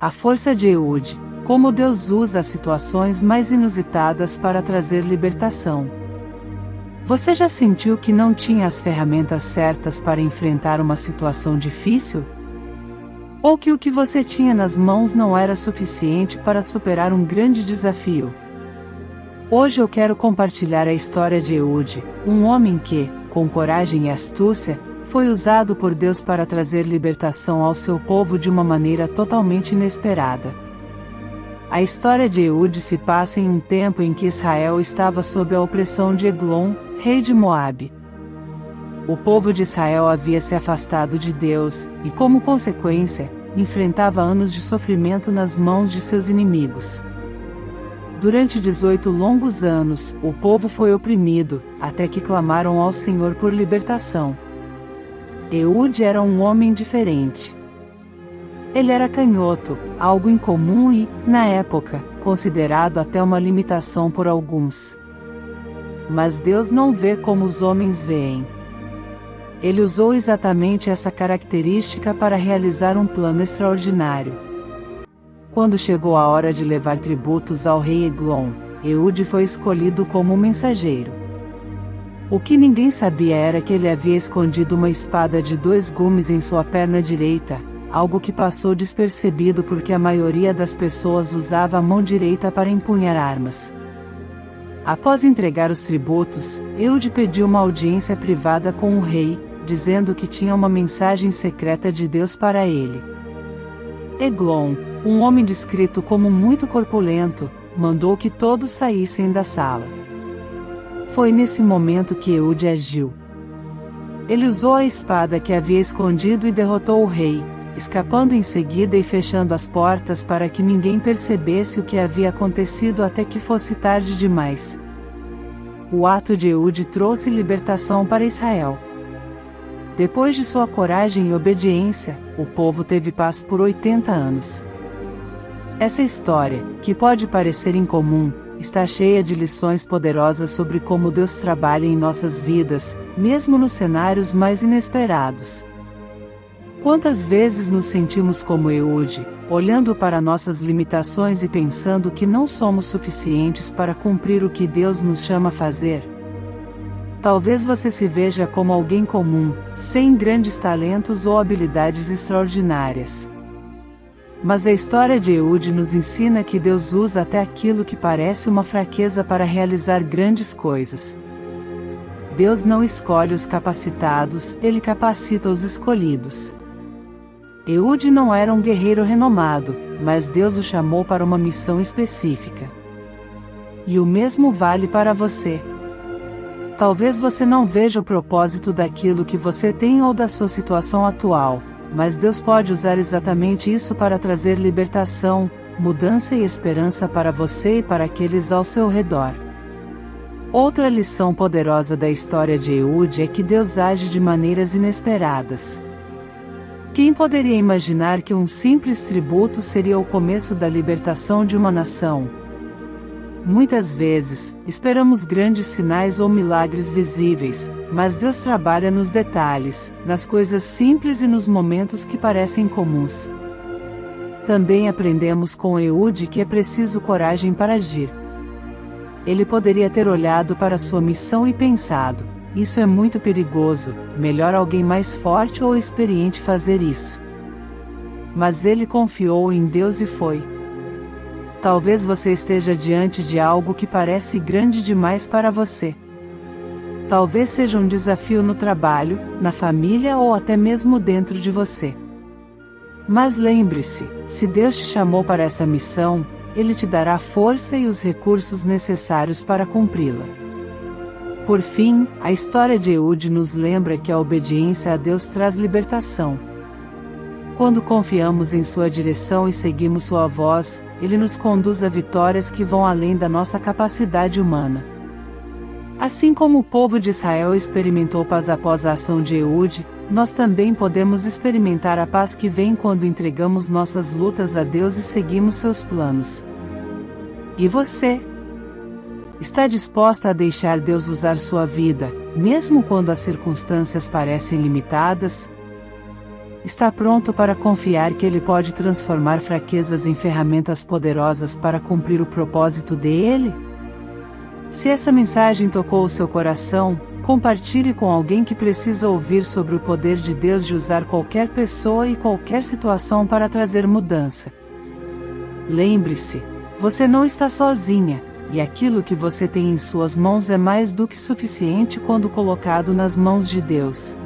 A força de Ehud, como Deus usa as situações mais inusitadas para trazer libertação. Você já sentiu que não tinha as ferramentas certas para enfrentar uma situação difícil? Ou que o que você tinha nas mãos não era suficiente para superar um grande desafio? Hoje eu quero compartilhar a história de Ehud, um homem que, com coragem e astúcia, foi usado por Deus para trazer libertação ao seu povo de uma maneira totalmente inesperada. A história de Ehud se passa em um tempo em que Israel estava sob a opressão de Eglon, rei de Moabe. O povo de Israel havia se afastado de Deus, e como consequência, enfrentava anos de sofrimento nas mãos de seus inimigos. Durante 18 longos anos, o povo foi oprimido, até que clamaram ao Senhor por libertação. Ehud era um homem diferente. Ele era canhoto, algo incomum e, na época, considerado até uma limitação por alguns. Mas Deus não vê como os homens veem. Ele usou exatamente essa característica para realizar um plano extraordinário. Quando chegou a hora de levar tributos ao rei Eglon, Ehud foi escolhido como mensageiro. O que ninguém sabia era que ele havia escondido uma espada de 2 gumes em sua perna direita, algo que passou despercebido porque a maioria das pessoas usava a mão direita para empunhar armas. Após entregar os tributos, Ehud pediu uma audiência privada com o rei, dizendo que tinha uma mensagem secreta de Deus para ele. Eglon, um homem descrito como muito corpulento, mandou que todos saíssem da sala. Foi nesse momento que Ehud agiu. Ele usou a espada que havia escondido e derrotou o rei, escapando em seguida e fechando as portas para que ninguém percebesse o que havia acontecido até que fosse tarde demais. O ato de Ehud trouxe libertação para Israel. Depois de sua coragem e obediência, o povo teve paz por 80 anos. Essa história, que pode parecer incomum, está cheia de lições poderosas sobre como Deus trabalha em nossas vidas, mesmo nos cenários mais inesperados. Quantas vezes nos sentimos como Ehud, olhando para nossas limitações e pensando que não somos suficientes para cumprir o que Deus nos chama a fazer? Talvez você se veja como alguém comum, sem grandes talentos ou habilidades extraordinárias. Mas a história de Ehud nos ensina que Deus usa até aquilo que parece uma fraqueza para realizar grandes coisas. Deus não escolhe os capacitados, Ele capacita os escolhidos. Ehud não era um guerreiro renomado, mas Deus o chamou para uma missão específica. E o mesmo vale para você. Talvez você não veja o propósito daquilo que você tem ou da sua situação atual, mas Deus pode usar exatamente isso para trazer libertação, mudança e esperança para você e para aqueles ao seu redor. Outra lição poderosa da história de Ehud é que Deus age de maneiras inesperadas. Quem poderia imaginar que um simples tributo seria o começo da libertação de uma nação? Muitas vezes, esperamos grandes sinais ou milagres visíveis, mas Deus trabalha nos detalhes, nas coisas simples e nos momentos que parecem comuns. Também aprendemos com Ehud que é preciso coragem para agir. Ele poderia ter olhado para sua missão e pensado: isso é muito perigoso, melhor alguém mais forte ou experiente fazer isso. Mas ele confiou em Deus e foi. Talvez você esteja diante de algo que parece grande demais para você. Talvez seja um desafio no trabalho, na família ou até mesmo dentro de você. Mas lembre-se, se Deus te chamou para essa missão, Ele te dará a força e os recursos necessários para cumpri-la. Por fim, a história de Ehud nos lembra que a obediência a Deus traz libertação. Quando confiamos em sua direção e seguimos sua voz, Ele nos conduz a vitórias que vão além da nossa capacidade humana. Assim como o povo de Israel experimentou paz após a ação de Ehud, nós também podemos experimentar a paz que vem quando entregamos nossas lutas a Deus e seguimos seus planos. E você? Está disposta a deixar Deus usar sua vida, mesmo quando as circunstâncias parecem limitadas? Está pronto para confiar que Ele pode transformar fraquezas em ferramentas poderosas para cumprir o propósito dele? Se essa mensagem tocou o seu coração, compartilhe com alguém que precisa ouvir sobre o poder de Deus de usar qualquer pessoa e qualquer situação para trazer mudança. Lembre-se, você não está sozinha, e aquilo que você tem em suas mãos é mais do que suficiente quando colocado nas mãos de Deus.